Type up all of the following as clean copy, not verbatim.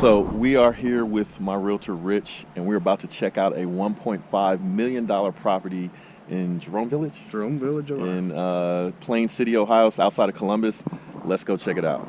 So we are here with my realtor Rich, and we're about to check out a $1.5 million property in Ohio. In Plain City, Ohio, it's outside of Columbus. Let's go check it out.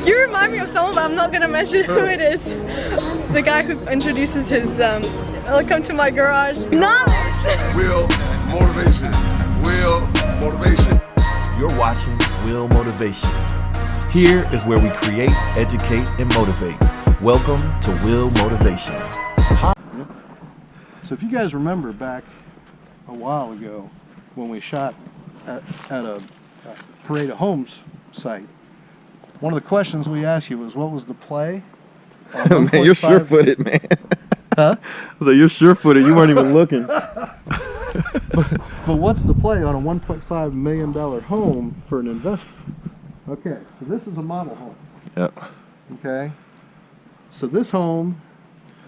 You remind me of someone, but I'm not gonna mention who it is. The guy who introduces his welcome to my garage. Knowledge! Will motivation. Will motivation. You're watching Will Motivation. Here is where we create, educate, and motivate. Welcome to Will Motivation. So if you guys remember back a while ago when we shot at a Parade of Homes site, one of the questions we asked you was, what was the play? Man, you're sure-footed, man. Huh? I was like, you're sure-footed. You weren't even looking. But what's the play on a $1.5 million home for an investor? Okay, so this is a model home. Yep. Okay, so this home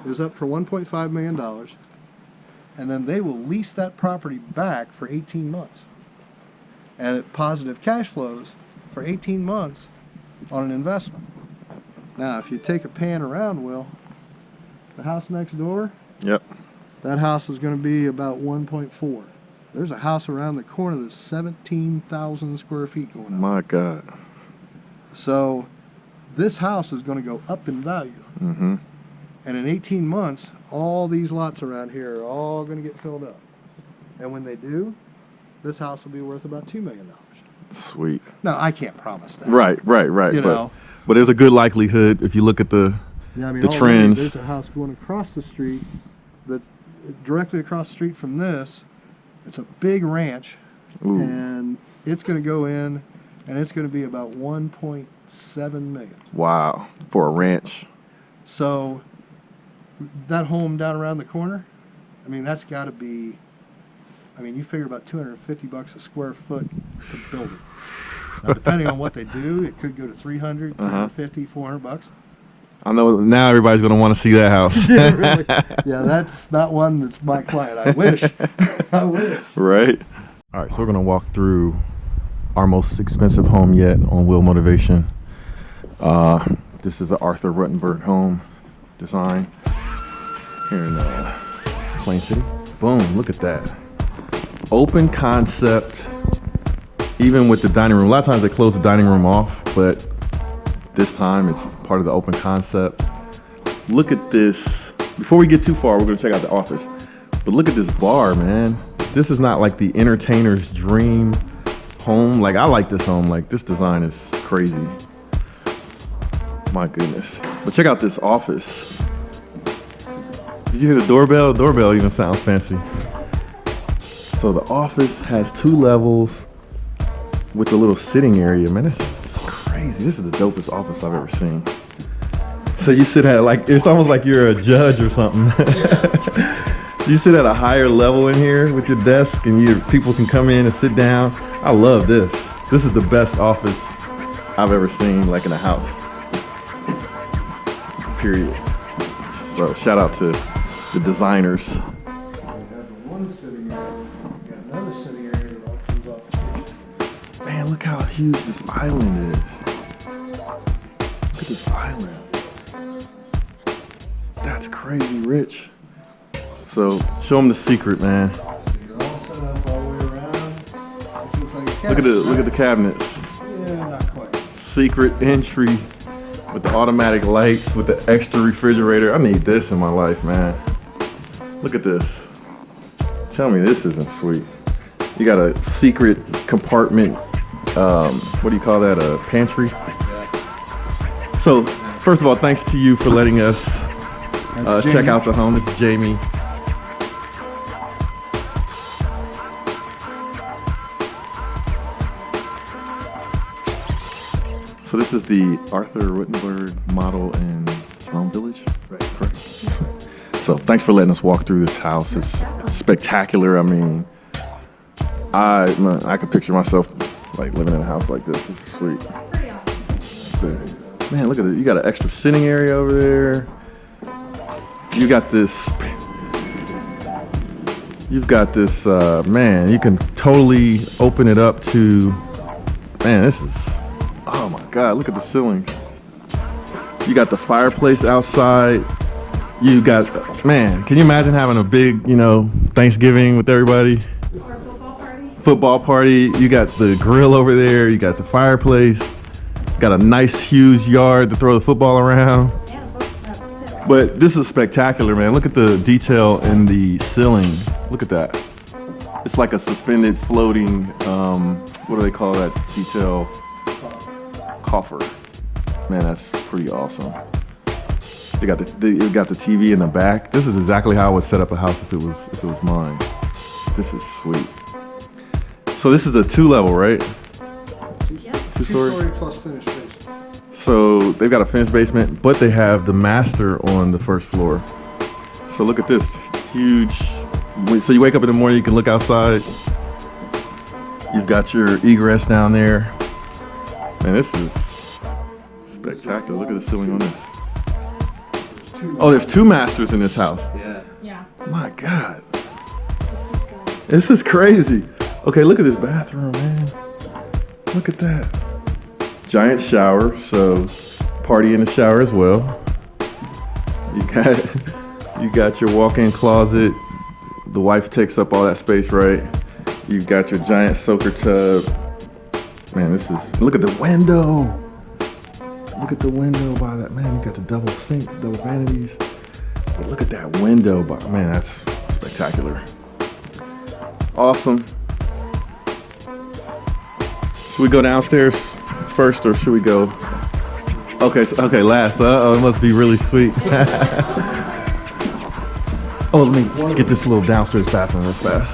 is up for $1.5 million, and then they will lease that property back for 18 months, and at positive cash flows for 18 months on an investment. Now, if you take a pan around, Will, the house next door, Yep. that house is going to be about 1.4. There's a house around the corner that's 17,000 square feet going on. My God. So this house is going to go up in value. Mm-hmm. And in 18 months, all these lots around here are all going to get filled up. And when they do, this house will be worth about $2 million. Sweet. Now, I can't promise that. Right. You know. But there's a good likelihood if you look at the Yeah, the trends. There's a house going across the street that's directly across the street from this. It's a big ranch. Ooh. And it's going to go in, and it's going to be about 1.7 million. Wow. For a ranch. So that home down around the corner, I mean, that's got to be, I mean, you figure about $250 a square foot to build it. Now, depending on what they do, it could go to 300, 250, $400. I know now everybody's going to want to see that house. Yeah, really. Yeah, that's not one that's my client. I wish. I wish. Right. All right, so we're going to walk through our most expensive home yet on Will Motivation. This is the Arthur Ruttenberg home design here in Plain City. Boom, look at that. Open concept, even with the dining room. A lot of times they close the dining room off, but this time it's part of the open concept. Look at this. Before we get too far, we're going to check out the office. But look at this bar, man. This is not like the entertainer's dream home. Like, I like this home. Like, this design is crazy. My goodness. But check out this office. Did you hear the doorbell? The doorbell even sounds fancy. So the office has 2 levels with a little sitting area. Man, this is crazy. This is the dopest office I've ever seen. So you sit at, like, it's almost like you're a judge or something. So you sit at a higher level in here with your desk, and people can come in and sit down. I love this. This is the best office I've ever seen, like, in a house. Period. So shout out to the designers. We have one sitting area. We got another sitting area that opens up. Man, look how huge this island is. Look at this island. That's crazy rich. So show them the secret, man. So you're all set up all the way around. This looks like a cabinet. Look at the cabinets. Yeah, not quite. Secret entry with the automatic lights, with the extra refrigerator. I need this in my life, man. Look at this. Tell me this isn't sweet. You got a secret compartment. What do you call that? A pantry. So first of all, thanks to you for letting us check out the home. This is Jamie. So this is the Arthur Ruttenberg model in Shearrow Village, right? Correct. So thanks for letting us walk through this house. It's spectacular. I mean, I could picture myself like living in a house like this. This is sweet. Man, look at it. You got an extra sitting area over there. You got this. You've got this. Man, you can totally open it up to. Man, this is. Oh my God! Look at the ceiling. You got the fireplace outside. You got, man, can you imagine having a big, Thanksgiving with everybody? Or a football party. Football party. You got the grill over there. You got the fireplace. Got a nice huge yard to throw the football around. Yeah, But this is spectacular, man. Look at the detail in the ceiling. Look at that. It's like a suspended floating, what do they call that detail? Coffer. Man, that's pretty awesome. They got the TV in the back. This is exactly how I would set up a house if it was mine. This is sweet. So this is a 2-level, right? Two-story? 2-story plus finished basement. So they've got a finished basement, but they have the master on the first floor. So look at this huge. So you wake up in the morning, you can look outside. You've got your egress down there. Man, this is spectacular. Look at the ceiling on this. Oh, there's 2 masters in this house. Yeah. Yeah. My God. This is crazy. Okay, look at this bathroom, man. Look at that. Giant shower, so party in the shower as well. You got your walk-in closet. The wife takes up all that space, right? You've got your giant soaker tub. Man, look at the window. Look at the window by that, man. You got the double sinks, double vanities. But look at that window, man, that's spectacular. Awesome. Should we go downstairs first or should we go? Okay, last. Oh, it must be really sweet. Oh, let me get this little downstairs bathroom real fast.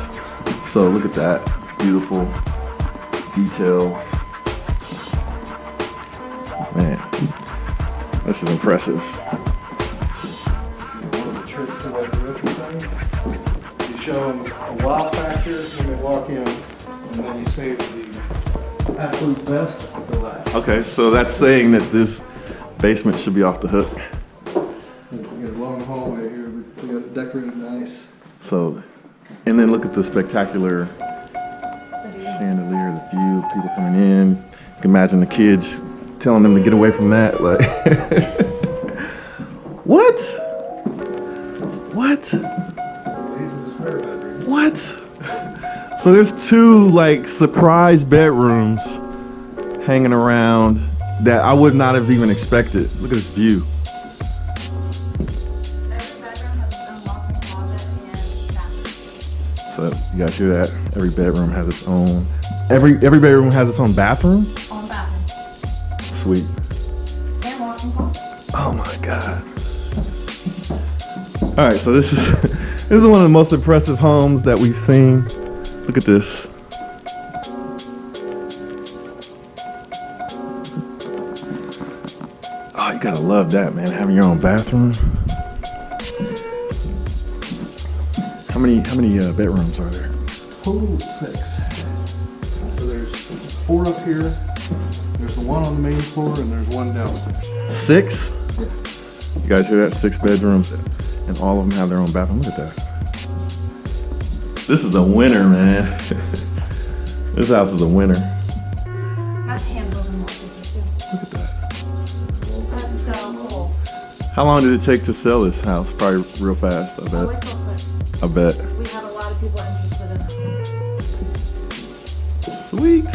So look at that, beautiful details. Man, this is impressive. You show them a wow factor when they walk in, and then you save the absolute best for last. Okay, so that's saying that this basement should be off the hook. We get a long hallway here, but we got it decorated nice. So, and then look at the spectacular chandelier, the view, people coming in. You can imagine the kids telling them to get away from that. Like, what? These are the spare bedrooms. What? So there's 2 like surprise bedrooms hanging around that I would not have even expected. Look at this view. So you guys hear that? Every bedroom has its own. Every bedroom has its own bathroom. On bathroom. Sweet. And walk-in closet. Oh my God. All right, so this is one of the most impressive homes that we've seen. Look at this. Oh, you gotta love that, man, having your own bathroom. How many bedrooms are there? Total 6. So there's 4 up here, there's the one on the main floor, and there's one downstairs. 6? You guys hear that? 6 bedrooms, and all of them have their own bathroom. Look at that. This is a winner, man. This house is a winner. That's hand-built and mortgages too. Look at that. That's so cool. How long did it take to sell this house? Probably real fast, I Oh, bet. it's so quick. I bet. We have a lot of people interested in it. Sweet.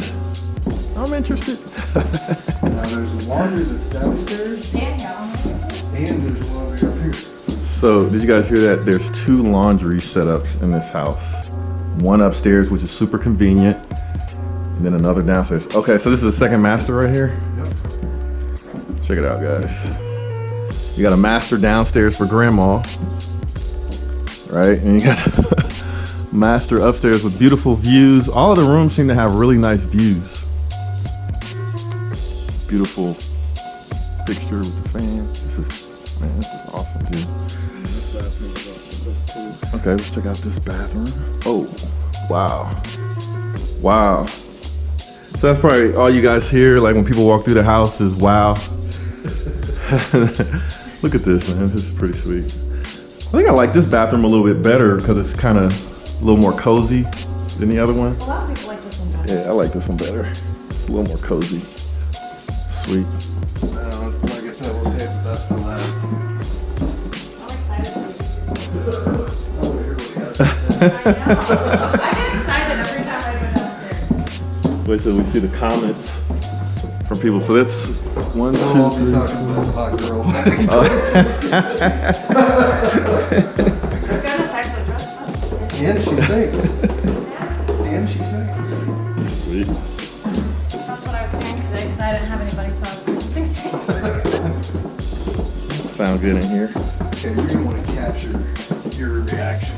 I'm interested. Now there's a laundry that's downstairs, And yeah, and there's a laundry up here. So, did you guys hear that? There's 2 laundry setups in this house. One upstairs, which is super convenient, and then another downstairs. Okay, so this is the second master right here. Yep. Check it out, guys. You got a master downstairs for grandma, right? And you got a master upstairs with beautiful views. All of the rooms seem to have really nice views. Beautiful fixture with the fan. This is awesome, dude. Okay, let's check out this bathroom. Oh, wow. Wow. So that's probably all you guys hear, like when people walk through the house is wow. Look at this, man. This is pretty sweet. I think I like this bathroom a little bit better because it's kind of a little more cozy than the other one. a lot of people like this one better. Yeah, I like this one better. It's a little more cozy. Sweet. Like I said, we'll save the I get excited every time I go downstairs. Wait till we see the comments from people. So that's 1, 2, I'll be 3. talking about the hot girl. Goodness, actually dressed up. And she sings. And she sings. Sweet. That's what I was doing today because I didn't have anybody so Sound good in here. Okay, you're gonna want to capture your reaction.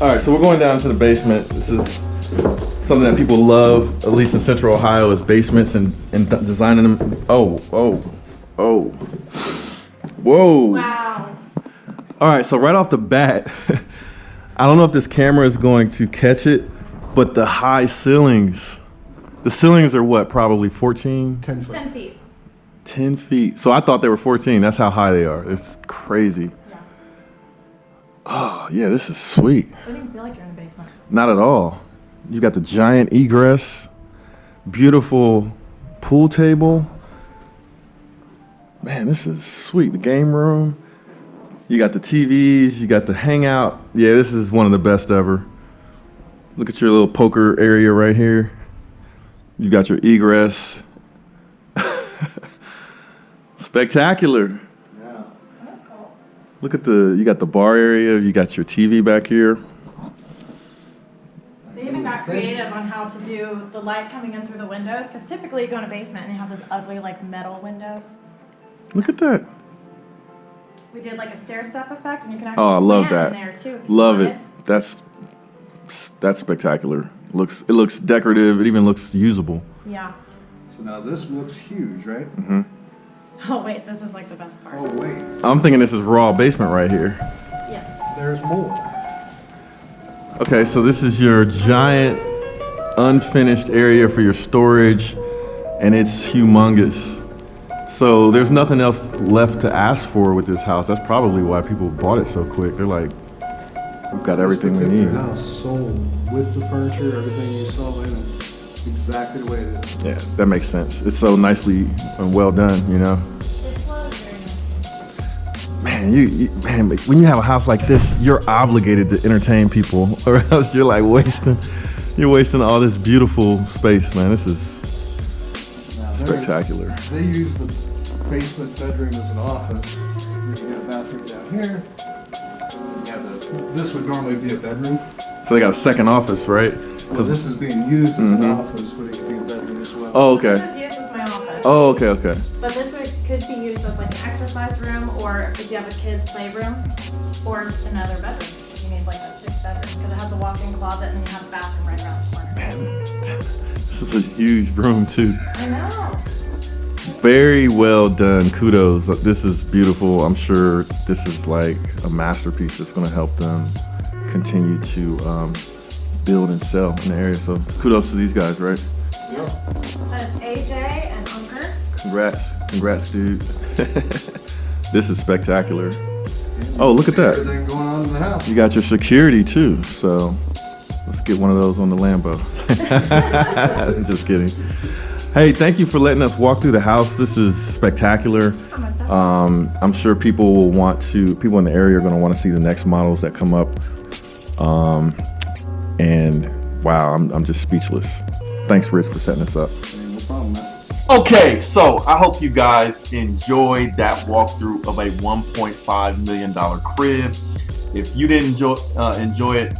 All right, so we're going down to the basement. This is something that people love, at least in Central Ohio, is basements and designing them. Oh. Whoa. Wow. All right, so right off the bat, I don't know if this camera is going to catch it, but the high ceilings, the ceilings are what, probably 14? 10 foot. 10 feet. 10 feet. So I thought they were 14. That's how high they are. It's crazy. Yeah. Oh, yeah, this is sweet. It doesn't even feel like you're in the basement. Not at all. You got the giant egress, beautiful pool table. Man, this is sweet. The game room. You got the TVs, you got the hangout. Yeah, this is one of the best ever. Look at your little poker area right here. You got your egress. Spectacular. Yeah. That's cool. Look at you got the bar area, you got your TV back here. They even got creative on how to do the light coming in through the windows because typically you go in a basement and you have those ugly like metal windows. Look at that. We did like a stair step effect and you can actually Oh, I love plant that. in there too. if you Love it. wanted. That's spectacular. It looks decorative. It even looks usable. Yeah. So now this looks huge, right? Oh wait, this is like the best part. Oh wait, I'm thinking this is raw basement right here. Yes. there's more. Okay, so this is your giant unfinished area for your storage, and it's humongous. So there's nothing else left to ask for with this house. That's probably why people bought it so quick. They're like, we've got everything we This need. particular house sold with the furniture, everything you saw in it, exactly the way it is. Yeah, that makes sense. It's so nicely and well done, you know. This was very nice. Man, when you have a house like this, you're obligated to entertain people, or else you're like you're wasting all this beautiful space, man. This is Now, spectacular. They use the basement bedroom as an office. You can get a bathroom down here. This would normally be a bedroom. So they got a second office, right? Well, this is being used as an office, but it could be a bedroom as well. Oh, okay. This is used as my office. Oh, okay. But this could be used as like an exercise room, or if you have a kid's playroom, or just another bedroom. If you need like a 6th bedroom, because it has a walk-in closet and you have a bathroom right around the corner. Man, this is a huge room too. I know. Very well done. Kudos. This is beautiful. I'm sure this is like a masterpiece that's going to help them continue to build and sell in the area. So kudos to these guys, right? That is AJ and Unker. Congrats, dude. This is spectacular. Oh, look at that. Everything going on in the house. You got your security too. So let's get one of those on the Lambo. Just kidding. Hey, thank you for letting us walk through the house. This is spectacular. I'm sure people in the area are going to want to see the next models that come up. And wow, I'm just speechless. Thanks, Rich, for setting this up. No problem, man. Okay, so I hope you guys enjoyed that walkthrough of a $1.5 million crib. If you didn't enjoy it,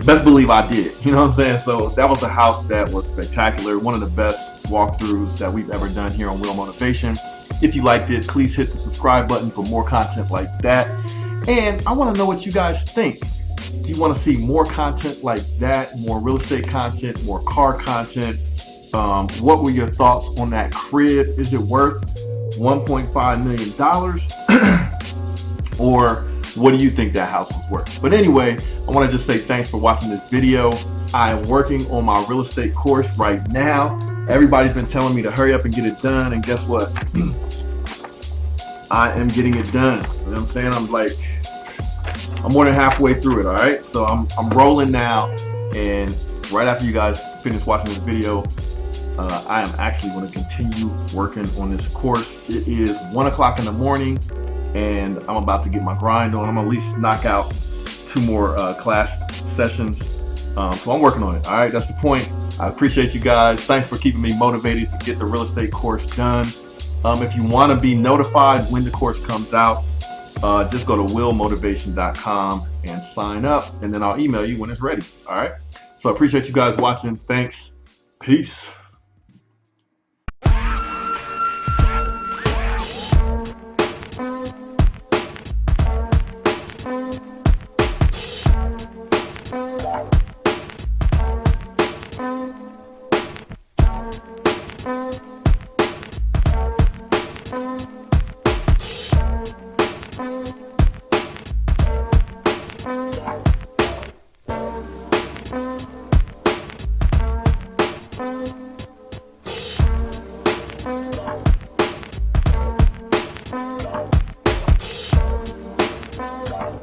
best believe I did. You know what I'm saying? So that was a house that was spectacular. One of the best walkthroughs that we've ever done here on Will Motivation. If you liked it, please hit the subscribe button for more content like that. And I want to know what you guys think. Do you want to see more content like that? More real estate content, more car content? What were your thoughts on that crib? Is it worth $1.5 million? Or what do you think that house was worth? But anyway, I want to just say thanks for watching this video. I am working on my real estate course right now. Everybody's been telling me to hurry up and get it done. And guess what? I am getting it done. You know what I'm saying? I'm more than halfway through it, all right? So I'm rolling now. And right after you guys finish watching this video, I am actually going to continue working on this course. It is 1 o'clock in the morning, and I'm about to get my grind on. I'm gonna at least knock out 2 more class sessions. So I'm working on it. All right, that's the point. I appreciate you guys. Thanks for keeping me motivated to get the real estate course done. If you want to be notified when the course comes out, just go to willmotivation.com and sign up, and then I'll email you when it's ready. All right. So I appreciate you guys watching. Thanks. Peace.